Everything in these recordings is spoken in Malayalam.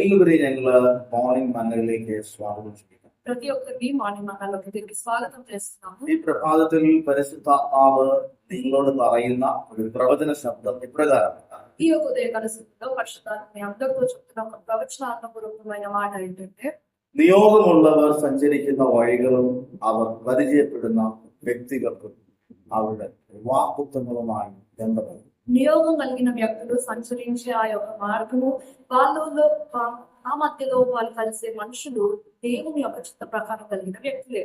എല്ലാവരെയും ഞങ്ങള് മോർണിംഗ് മന്നയിലേക്ക് സ്വാഗതം ചെയ്യുന്നു. ప్రతి ఒక్కరిని మార్నింగ్ మండలంలోకి తిరిగి స్వాగతం చేస్తున్నాము. ഈ പ്രഭാതത്തിൽ പരിശുദ്ധാത്മാവ് നിങ്ങളോട് പറയുന്ന ഒരു പ്രവചന ശബ്ദം ഇപ്രകാരമാണ്. ఈ యొక్క ఉదయకాల సమయంలో పరిశుద్ధాత్మ మీ అందరితో చెప్తున్న ఒక ప్రవచనాత్మకమైన మాట ఏంటంటే, നിയോഗമുള്ളവർ സഞ്ചരിക്കുന്ന വഴികളും അവർ പരിചയപ്പെടുന്ന വ്യക്തികൾക്കും അവരുടെ വാഗ്ദത്തങ്ങളുമായി ബന്ധപ്പെട്ടു. నియోగం కలిగిన వ్యక్తులు సంచరించే ఆ యొక్క మార్గము, వాళ్ళలో ఆ మధ్యలో వాళ్ళు కలిసే మనుషులు దేవుని యొక్క చిత్త ప్రకారం కలిగిన వ్యక్తులే.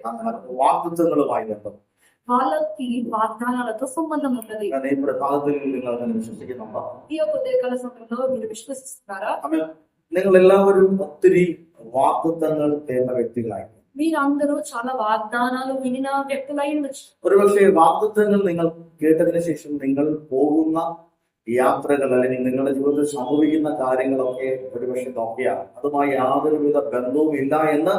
വാഗ്ദത്തങ്ങളുമായി ബന്ധപ്പെട്ടു. వాళ్ళకి వాగ్దానాలతో సంబంధం ఉన్నది. ഈ പ്രഭാതത്തിൽ നിങ്ങൾ അങ്ങനെ വിശ്വസിക്കുന്നുണ്ടോ? ఈ యొక్క ఉదయకాల సమయంలో మీరు విశ్వసిస్తున్నారా? നിങ്ങൾ എല്ലാവരും ഒത്തിരി വാഗ്ദത്തങ്ങൾ കേട്ട വ്യക്തികളായി. మీరందరూ చాలా వాగ్దానాలు వినిన వ్యక్తులై ఉండొచ్చు. ഒരുപക്ഷെ വാഗ്ദത്തങ്ങൾ നിങ്ങൾ കേട്ടതിന് ശേഷം നിങ്ങൾ പോകുന്ന യാത്രകൾ അല്ലെങ്കിൽ നിങ്ങളുടെ ജീവിതത്തിൽ സംഭവിക്കുന്ന കാര്യങ്ങളൊക്കെ ഒരുപക്ഷെ നോക്കിയാൽ അതുമായി യാതൊരുവിധ ബന്ധവും ഇല്ല എന്ന്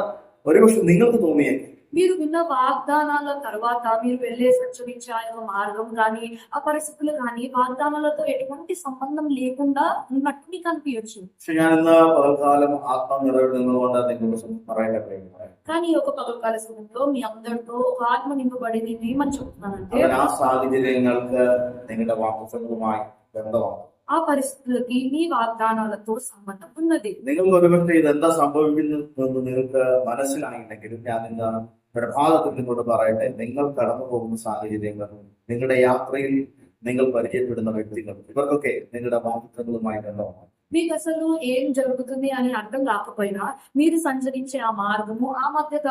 ഒരുപക്ഷെ നിങ്ങൾക്ക് തോന്നിയേക്കും. మీరు విన్న వాగ్దానాల తర్వాత మీరు వెళ్ళే సంచరించే ఆ యొక్క మార్గం కానీ ఆ పరిస్థితులు కానీ వాగ్దానాలతో ఎటువంటి సంబంధం లేకుండా ఉన్నట్టు మీకు అనిపించచ్చు. പക്ഷെ ഞാൻ ഇന്ന് പകൽക്കാലം ആത്മനിറവിൽ നിന്നുകൊണ്ട് നിങ്ങളോട് പറയേണ്ട കാര്യമാണ്. కానీ ఒక పగలకాల సమయంలో మీ అందరితో ఒక ఆత్మ నింపబడింది ఏమని చెప్తున్నానంటే, ആ സാഹചര്യങ്ങൾക്ക് നിങ്ങളുടെ വാഗ്ദത്തങ്ങളുമായി ബന്ധമാണ്. ఆ పరిస్థితులకి మీ వాగ్దానాలతో సంబంధం ఉన్నది. നിങ്ങൾക്ക് ഒരുപക്ഷെ ഇതെന്താ സംഭവിക്കുന്നതെന്ന് നിങ്ങൾക്ക് മനസ്സിലായില്ലെങ്കിലും ഞാൻ ഇന്ന് പ്രഭാതത്തിൽ നിങ്ങളോട് പറയട്ടെ, നിങ്ങൾ കടന്നു പോകുന്ന സാഹചര്യങ്ങൾ, നിങ്ങളുടെ യാത്രയിൽ നിങ്ങൾ പരിചയപ്പെടുന്ന വ്യക്തികൾ, ഇവർക്കൊക്കെ നിങ്ങളുടെ വാഗ്ദത്തങ്ങളുമായി ബന്ധമാണ്. మీకు అసలు ఏం జరుగుతుంది అని అర్థం కాకపోయినా మీరు సంచరించే ఆ మార్గము, ఆ మధ్య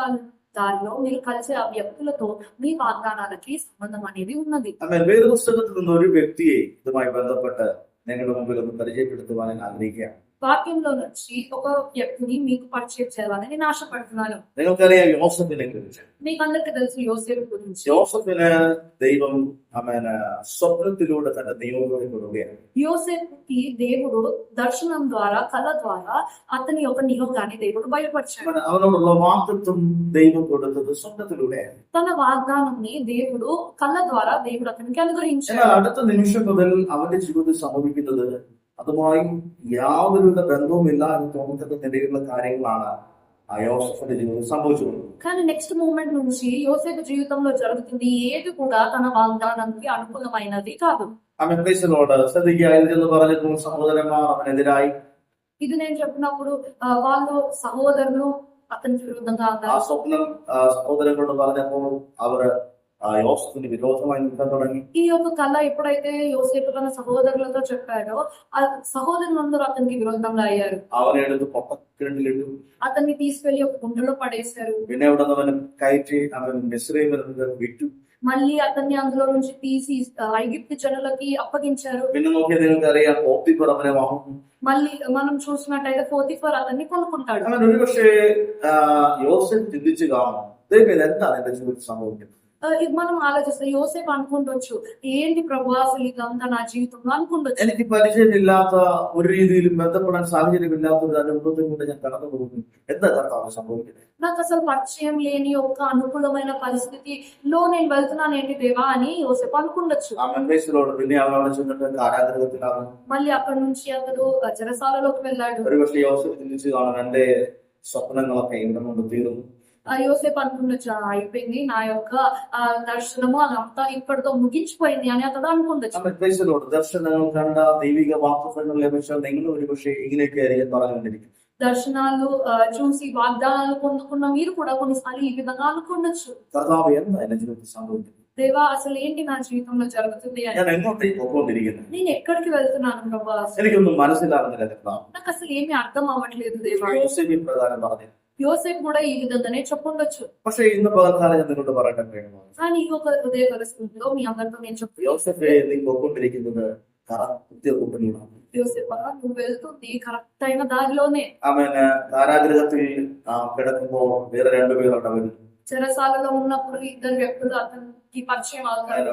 దారిలో మీరు కలిసే ఆ వ్యక్తులతో మీ వాగ్దానాలకి సంబంధం అనేది ఉన్నది. വേദപുസ്തകത്തിൽ നിന്ന് ഒരു വ്യക്തിയെ ഇതുമായി ബന്ധപ്പെട്ട് നിങ്ങളുടെ മുമ്പിൽ ഒന്ന് പരിചയപ്പെടുത്തുവാൻ ഞാൻ ആഗ്രഹിക്കുകയാണ്. వాక్యంలో నుంచి ఒక వ్యక్తిని మీకు పరిచయం చేయాలని నేను ఆశపడుతున్నాను. നിങ്ങൾക്കറിയാം യോസഫിനെ കുറിച്ച്. మీకు అందరికీ తెలుసు యోసేపు గురించి. യോസഫിന് ദൈവം സ്വപ്നത്തിലൂടെ തന്റെ നിയോഗത്തെ കൊടുക്കുകയാണ്. యోసేపుకి దేవుడు దర్శనం ద్వారా, కళ ద్వారా అతని యొక్క నియోగాన్ని దేవుడు బయలుపరిచాడు. അവനോടുള്ള വാഗ്ദത്തം ദൈവം കൊടുത്തത് സ്വപ്നത്തിലൂടെയാണ്. తన వాగ్దానాన్ని దేవుడు కళ ద్వారా దేవుడు అతనికి అనుగ్రహించాడు. എന്നാൽ അടുത്ത നിമിഷം മുതൽ അവന്റെ ജീവിതത്തിൽ സംഭവിക്കുന്നത് അതുമായി യാതൊരുവിധ ബന്ധവുമില്ല എന്ന് തോന്നത്തക്ക നിലയിലുള്ള കാര്യങ്ങളാണ് ആ യോസഫിന്റെ ജീവിതത്തിൽ സംഭവിച്ചത്. కానీ నెక్స్ట్ మూమెంట్ నుంచి యోసేపు జీవితంలో జరుగుతుంది ఏది కూడా తన వాగ్దానానికి అనుకూలమైనది కాదు. അവൻ ക്രിസ്തുവിനോട് ശ്രദ്ധിക്കുക പറഞ്ഞപ്പോൾ സഹോദരന്മാർ അവനെതിരായി. ఇది నేను చెప్పినప్పుడు వాళ్ళు సహోదరులు అతనికి విరుద్ధంగా ఆ స్వప్నం సహోదరుడు പറഞ്ഞപ്പോൾ അവർ యోసేపుని విరోధമായി నిలబడ തുടങ്ങి. ఈ యొక్క కళ ఎప్పుడైతే యోసేపు తన సహోదరులతో చెప్పాడో ఆ సహోదరులందరూ అతనికి విరోధంగా అయ్యారు. അവനെ എടുത്ത് പൊട്ടക്കിണറ്റിലിട്ടു. అతన్ని తీసుకెళ్లి ఒక గుంటలో పడేశారు. പിന്നെ അവിടെ നിന്ന് അവൻ കയറ്റി അവൻ മിസ്രയീമിൽ വിറ്റു. మళ్ళీ అతన్ని అందులో నుంచి తీసి ఐగుప్తు జనులకి అప్పగించారు. പിന്നെ നോക്കിയാൽ നിങ്ങൾക്ക് അറിയാം പോത്തിഫർ അവനെ വാങ്ങുന്നു. మళ్ళీ మనం చూసినట్టయితే పోతిఫర్ అతన్ని కొనుక్కుంటాడు. അവൻ ഒരുപക്ഷെ യോസേഫ് ചിന്തിച്ചു കാണും, ദൈവം എന്താണ് എന്റെ ജീവിതത്തിൽ സംഭവിക്കുന്നത്. మనం ఆలోచిస్తే యోసేపు అనుకుంటొచ్చు, ఏంటి ప్రభు అసలు ఇదంతా నా జీవితంలో అనుకుంటొచ్చు. എനിക്ക് പരിചയമില്ലാത്ത ഒരു രീതിയിലും ബന്ധപ്പെടാൻ സാഹചര്യമില്ലാത്ത ഒരു അനുഭവത്തിൽ കൂടെ ഞാൻ കടന്നു പോകുന്നു. എന്താ കർത്താവ് സംഭവിക്കുന്നത്? నాకు అసలు పరిచయం లేని ఒక అనుకూలమైన పరిస్థితిలో నేను వెళ్తున్నాను ఏంటి దేవా అని యోసేపు అనుకుంటొచ్చు. ആ മെമ്പേഴ്സിനോട് പിന്നെ അവളെ ചെന്നിട്ട് കാരാഗ്രഹത്തിലാണ്. మళ్ళీ అక్కడి నుంచి అతడు చెరసాలలోకి వెళ్ళాడు. ഒരുപക്ഷെ യോസേഫ് ചിന്തിച്ചു കാണാൻ എന്റെ സ്വപ്നങ്ങളൊക്കെ ഇവിടെ കൊണ്ട് തീർന്നു. యోసేపు అనుకుంటొచ్చు, అయిపోయింది నా యొక్క దర్శనము అదంతా ఇప్పటితో ముగించిపోయింది అని అతడు అనుకుంటొచ్చు. മെമ്പേഴ്സിനോട് ദർശനങ്ങൾ കണ്ട ദൈവിക വാഗ്ദത്തങ്ങൾ ലഭിച്ച നിങ്ങൾ ഒരുപക്ഷെ ഇങ്ങനെയൊക്കെ ആയിരിക്കും പറഞ്ഞുകൊണ്ടിരിക്കും. దర్శనాలు చూసి వాగ్దానాలు పొందుకున్న మీరు కూడా కొన్నిసార్లు ఈ విధంగా అనుకుండొచ్చు, കർത്താവ് എന്താ എന്റെ ജീവിതത്തിൽ സംഭവിക്കുന്നത്? దేవా అసలు ఏంటి నా జీవితంలో జరుగుతుంది అని. ഞാൻ എങ്ങോട്ടേക്ക് പോയിക്കൊണ്ടിരിക്കുന്നത്? నేను ఎక్కడికి వెళ్తున్నాను ప్రభా? എനിക്കൊന്നും മനസ്സിലാകുന്നില്ല കർത്താവ്. నాకు అసలు ఏమీ అర్థం అవ్వట్లేదు దేవా. യോസേഫ് പ്രകാരം പറഞ്ഞു. యోసేపు కూడా ఈ విధంగానే చెప్పుండొచ్చు. പക്ഷെ ഇന്ന് പകൽക്കാലം ഞാൻ നിങ്ങളോട് പറയട്ടെ, కానీ ఈ ఒక ఉదయ పరిస్థితుల్లో మీ అందరితో నేను చెప్తాను, യോസേഫെ നീ പോയിക്കൊണ്ടിരിക്കുന്നത് കൃത്യകൂട്ടണിയാണ്. యోసేపా నువ్వు వెళ్తుంది కరెక్ట్ అయిన దారిలోనే. അവന് കാരാഗ്രഹത്തിൽ കിടക്കുമ്പോൾ വേറെ രണ്ടുപേരോട് അവൻ చెరసాలలో ఉన్నప్పుడు ఇద్దరు వ్యక్తులు అతనికి పరిచయం అవుతారు.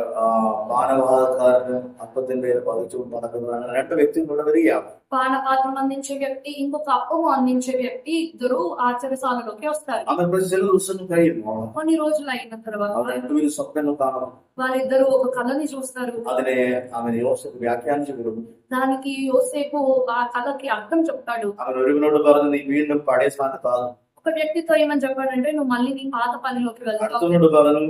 പാനവാദക്കാരനും അപ്പത്തിന്റെ പതിച്ചു നടക്കുന്ന അങ്ങനെ രണ്ട് വ്യക്തിയും ഇവിടെ വരികയാണ്. పానపాత్రం అందించే వ్యక్తి, ఇంకొక అప్పము అందించే వ్యక్తి, ఇద్దరు ఆ చెరసాలలోకి వస్తారు. അവൻ ചില ദിവസങ്ങൾ കഴിയുമ്പോൾ కొన్ని రోజులు అయిన తర్వాత അവർ രണ്ടുപേരും സ്വപ്നങ്ങൾ കാണണം. వారిద్దరూ ఒక కళని చూస్తారు. അതിനെ അവൻ യോസേഫ് വ്യാഖ്യാനിച്ചു കൊടുക്കും. దానికి యోసేపు ఆ కళకి అర్థం చెప్తాడు. അവൻ ഒരുവനോട് പറഞ്ഞു, നീ വീണ്ടും പഴയ സ്ഥാനത്താകും. ఒక వ్యక్తితో ఏమని చెప్పాడంటే, నువ్వు మళ్ళీ నీ పాత పనిలోకి వెళ్తావు. അടുത്തവനോട് പറഞ്ഞു,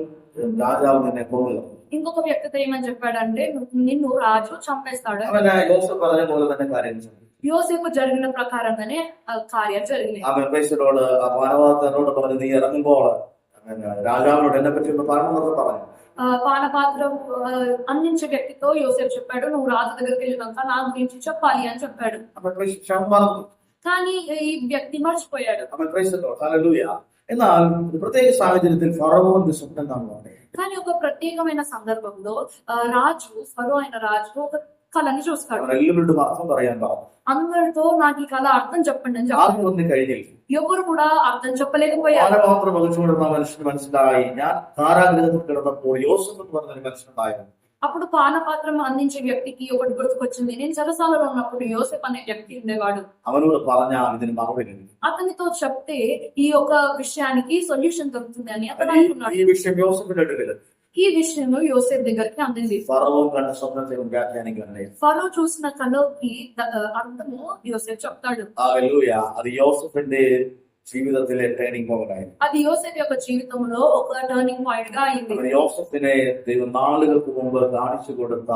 രാജാവ് നിന്നെ കൊല്ലുക. ఇంకొక వ్యక్తితో ఏమని చెప్పాడంటే, నిన్ను రాజు చంపేస్తాడు. അവന് യോസേഫ് പറഞ്ഞ പോലെ തന്നെ കാര്യം ചെയ്തു. యోసేపు జరిగిన ప్రకారంగానే ఆ కార్యం జరిగింది. അവൻ പൈസയോട് ആ പാനവാദക്കാരനോട് പറഞ്ഞു, നീ ഇറങ്ങുമ്പോൾ രാജാവിനോട് എന്നെ പറ്റി ഒന്ന് പറയണമെന്ന് പറഞ്ഞു. పానపాత్రం అందించే వ్యక్తితో యోసేపు చెప్పాడు, నువ్వు రాజు దగ్గరికి వెళ్ళినాక నా గురించి చెప్పాలి అని చెప్పాడు. അവൻ ക്ഷമ പറഞ്ഞു. కానీ ఈ వ్యక్తి మర్చిపోయాడు. അവൻ ഹല്ലേലൂയ. എന്നാൽ ഒരു പ്രത്യേക സാഹചര്യത്തിൽ ഫറവോന്റെ സ്വപ്നം കാണുവാണ്. కానీ ఒక ప్రత్యేకమైన సందర్భంలో ఫరో అయిన రాజు ఒక కళని చూస్తాడు. അവൻ എല്ലാവരോടും അർത്ഥം പറയാൻ പറഞ്ഞു. అందరితో నాకు ఈ కళ అర్థం చెప్పండి అని చెప్పాడు. ആദ്യം ഒന്നും കഴിഞ്ഞില്ല. ఎవరు కూడా అర్థం చెప్పలేకపోయారు. പാനപാത്രം വഹിച്ചുകൊണ്ടിരുന്ന മനുഷ്യന് മനസ്സിലായി, ഞാൻ കാരാഗ്രഹത്തിൽ കിടന്നപ്പോൾ യോസേഫ് എന്ന് പറഞ്ഞൊരു മനുഷ്യനുണ്ടായിരുന്നു. అప్పుడు పానపాత్రం అందించే వ్యక్తికి ఒకటి గుర్తుకొచ్చింది, నేను చెరసాలలో ఉన్నప్పుడు యోసేపు అనే వ్యక్తి ఉండేవాడు. അവനോട് പറഞ്ഞാൽ ഇതിന് മറുപടി. అతనితో చెప్తే ఈ యొక్క విషయానికి సొల్యూషన్ దొరుకుతుంది అని అతను అనుకున్నాడు. ഈ വിഷയം യോസേഫിന്റെ അടുക്കൽ ఈ విషయం యోసేపు దగ్గరికి అందింది. ഫറവോൻ കണ്ട സ്വപ്നത്തെ വ്യാഖ്യാനിക്കുകയാണ്. ఫరో చూసిన కళకి అర్థము యోసేపు చెప్తాడు. ഹല്ലേലൂയ. അത് യോസേഫിന്റെ ജീവിതത്തിലെ ടേണിംഗ് പോയിന്റ് ആയിരുന്നു. అది యోసేపు యొక్క జీవితంలో ఒక టర్నింగ్ పాయింట్ గా అయింది. യോസേഫിനെ ദൈവം നാളുകൾക്ക് മുമ്പ് കാണിച്ചു കൊടുത്ത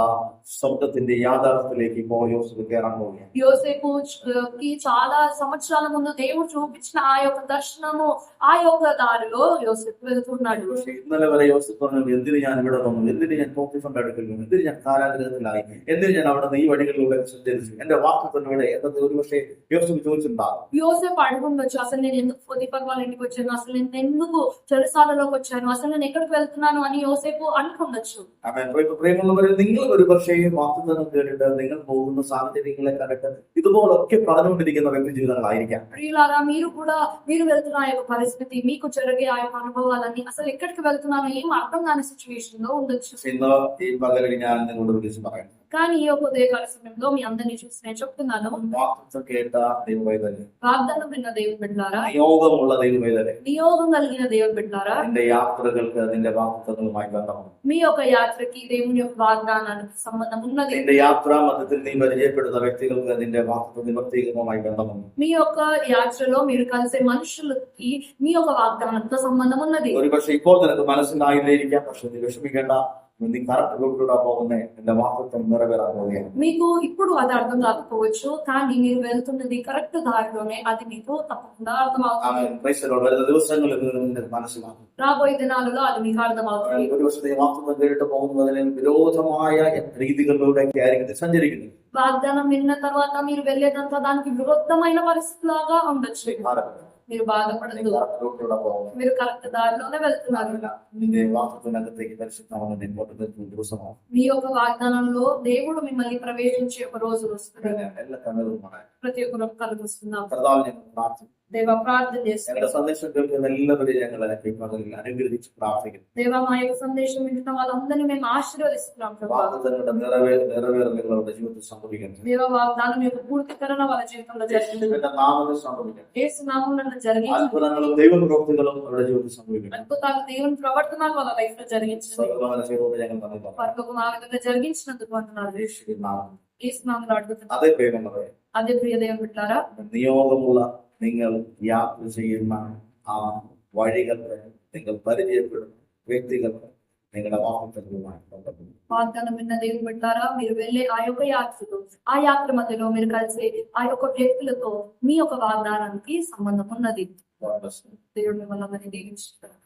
സ്വപ്നത്തിന്റെ യാഥാർത്ഥ്യത്തിലേക്ക് ഇപ്പോൾ യോസേഫ് കയറാൻ പോവുകയാണ്. యోసేపుకి చాలా సంవత్సరాల ముందు దేవుడు చూపించిన ఆ యొక్క దర్శనము, ఆ యొక్క దారిలో యోసేపు వెళ్తున్నాడు. പക്ഷേ ഇന്നലെ വരെ യോസേഫ് പറഞ്ഞു, എന്തിന് ഞാൻ ഇവിടെ വന്നു, എന്തിന് ഞാൻ പോത്തിഫറിന്റെ അടുക്കൽ വന്നു, എന്തിന് ഞാൻ കാരാഗ്രഹത്തിലായി, എന്തിന് ഞാൻ അവിടെ നിന്ന് ഈ വഴികളിലൂടെ സഞ്ചരിച്ചു, എന്റെ വാക്കുകളിലൂടെ എന്നത് ഒരു പക്ഷേ യോസേഫ് ചോദിച്ചിട്ടുണ്ടാകും. యోసేపు అడుగుండొచ్చు, అసలు నేను ఎందుకు పోతిఫర్ వాళ్ళ ఇంటికి వచ్చాను, అసలు నేను ఎందుకు చెరసాలలోకి వచ్చాను, అసలు నేను ఎక్కడికి వెళ్తున్నాను అని యోసేపు అనుకుండొచ్చు. പ്രിയമുള്ളവരെ, നിങ്ങൾ ഒരു പക്ഷേ വാക്കുതം കേട്ടിട്ട് നിങ്ങൾ പോകുന്ന സാഹചര്യങ്ങളെ കണ്ടിട്ട് ഇതുപോലൊക്കെ പറഞ്ഞുകൊണ്ടിരിക്കുന്ന വ്യക്തി ജീവിതങ്ങളായിരിക്കാം. ప్రియులారా, మీరు వెళ్తున్న ఆ యొక్క పరిస్థితి, మీకు జరిగే ఆ యొక్క అనుభవాలన్నీ అసలు ఎక్కడికి వెళ్తున్నానో ఏం అర్థం కాని సిచ్యువేషన్ లో ఉండొచ్చు. ഇന്ന് ഈ പകലിൽ ഞാൻ നിങ്ങളോട് വിളിച്ച് പറയാം, కానీ ఈ యొక్క ఉదయకాల సమయంలో మీ అందరినీ చూసి నేను చెప్తున్నాను, വാക്കുതം കേട്ട ദൈവവേദന, వాగ్దానం విన్న దేవుని బిడ్డలారా, നിയോഗമുള്ള ദൈവവേദന, నియోగం కలిగిన దేవుని బిడ్డలారా, നിന്റെ യാത്രകൾക്ക് നിന്റെ വാക്കുതങ്ങളുമായി ബന്ധമാണ്. మీ యొక్క యాత్రకి దేవుని యొక్క వాగ్దానానికి సంబంధం ఉన్నది. നിന്റെ യാത്രാ മധ്യത്തിൽ നീ പരിചയപ്പെടുന്ന വ്യക്തികൾക്ക് നിന്റെ വാക്കുത നിവർത്തീകരണവുമായി ബന്ധമുണ്ട്. మీ యొక్క యాత్రలో మీరు కలిసే మనుషులకి మీ యొక్క వాగ్దానంతో సంబంధం ఉన్నది. ഒരു പക്ഷെ ഇപ്പോൾ നിനക്ക് മനസ്സിലായില്ലേയിരിക്കാം, പക്ഷെ നീ വിഷമിക്കേണ്ട. നീ കറക്റ്റ് റൂട്ടിലൂടെ പോകുന്നേ, നിന്റെ വാക്കുത്തം നിറവേറാൻ പോവുകയാണ്. మీకు ఇప్పుడు అది అర్థం కాకపోవచ్చు, కానీ మీరు వెళ్తున్నది కరెక్ట్ దారిలోనే, అది మీకు తప్పకుండా అర్థమవుతుంది. വരുന്ന ദിവസങ്ങളിൽ നിനക്ക് മനസ്സിലാകും. రాబోయే దినాలలో అది మీకు అర్థమవుతుంది. ഒരു പക്ഷേ നീ വാക്കുത്തം കേട്ടിട്ട് പോകുന്നതിന് വിരോധമായ രീതികളിലൂടെയൊക്കെ ആയിരിക്കും നീ സഞ്ചരിക്കുന്നത്. వాగ్దానం విన్న తర్వాత మీరు వెళ్ళేదంతా దానికి విరుద్ధమైన పరిస్థితిలాగా ఉండొచ్చు. మీరు బాధపడదు, റൂട്ടിലൂടെ പോകുന്നത് మీరు కరెక్ట్ దారిలోనే వెళ్తున్నారు. നിന്റെ വാക്കുത്തത്തിനകത്തേക്ക് പരിശുദ്ധാത്മാവിനെ കൊണ്ടുവരുന്ന ദിവസമാണ്. మీ యొక్క వాగ్దానంలో దేవుడు మిమ్మల్ని ప్రవేశించే ఒక రోజు వస్తుంది. എല്ലാ കണ്ണുകളും ప్రతి ఒక్కరు కలుగుస్తున్నాం. കർത്താവ് ഞങ്ങൾ പ്രാർത്ഥിക്കുന്നു. దేవ ప్రార్థన చేస్తున్నాం. ഞങ്ങളുടെ സന്ദേശം കേൾക്കുന്ന എല്ലാവരെയും ഞങ്ങളെ അനുഗ്രഹിച്ച് പ്രാർത്ഥിക്കുന്നു. దేవ మా యొక్క సందేశం వింటున్న వాళ్ళందరినీ మేము ఆశీర్వదిస్తున్నాం. വാഗ്ദത്തങ്ങളുടെ നിറവേറലുകൾ അവരുടെ ജീവിതത്തിൽ സംഭവിക്കണം. దేవ వాగ్దానం యొక్క పూర్తీకరణ వాళ్ళ జీవితంలో జరిగింది. നാമത്തിൽ സംഭവിക്കണം. యేసు నామములో జరిగింది. അത്ഭുതങ്ങളും ദൈവപ്രവൃത്തികളും അവരുടെ ജീവിതത്തിൽ സംഭവിക്കണം. అద్భుతాలు దేవుని ప్రవర్తనాలు వాళ్ళ లైఫ్ లో జరిగించింది. ഞങ്ങൾ നന്ദി പറയാം. పరలోకం ఆ విధంగా జరిగించినందుకు వందనాలు. యేసు నామములో అడుగుతున్నాం. അതേ പ്രിയമുള്ളവരെ, అదే ప్రియ దేవుని బిడ్డలారా, നിയോഗമുള്ള നിങ്ങൾ യാത്ര ചെയ്യുന്ന ആ വഴികൾക്ക് നിങ്ങൾ പരിചയപ്പെടുന്ന വ്യക്തികൾക്ക് നിങ്ങളുടെ വാഹനങ്ങളുമായി ബന്ധപ്പെടും. వాగ్దానం విన్న దేవుని బిడ్డలారా, మీరు వెళ్ళే ఆ యొక్క యాత్రలో, ఆ యాత్ర మధ్యలో మీరు కలిసే ఆ యొక్క వ్యక్తులతో మీ యొక్క వాగ్దానానికి సంబంధం ఉన్నది. దేవుడు మిమ్మల్ని దీవించుతాడు.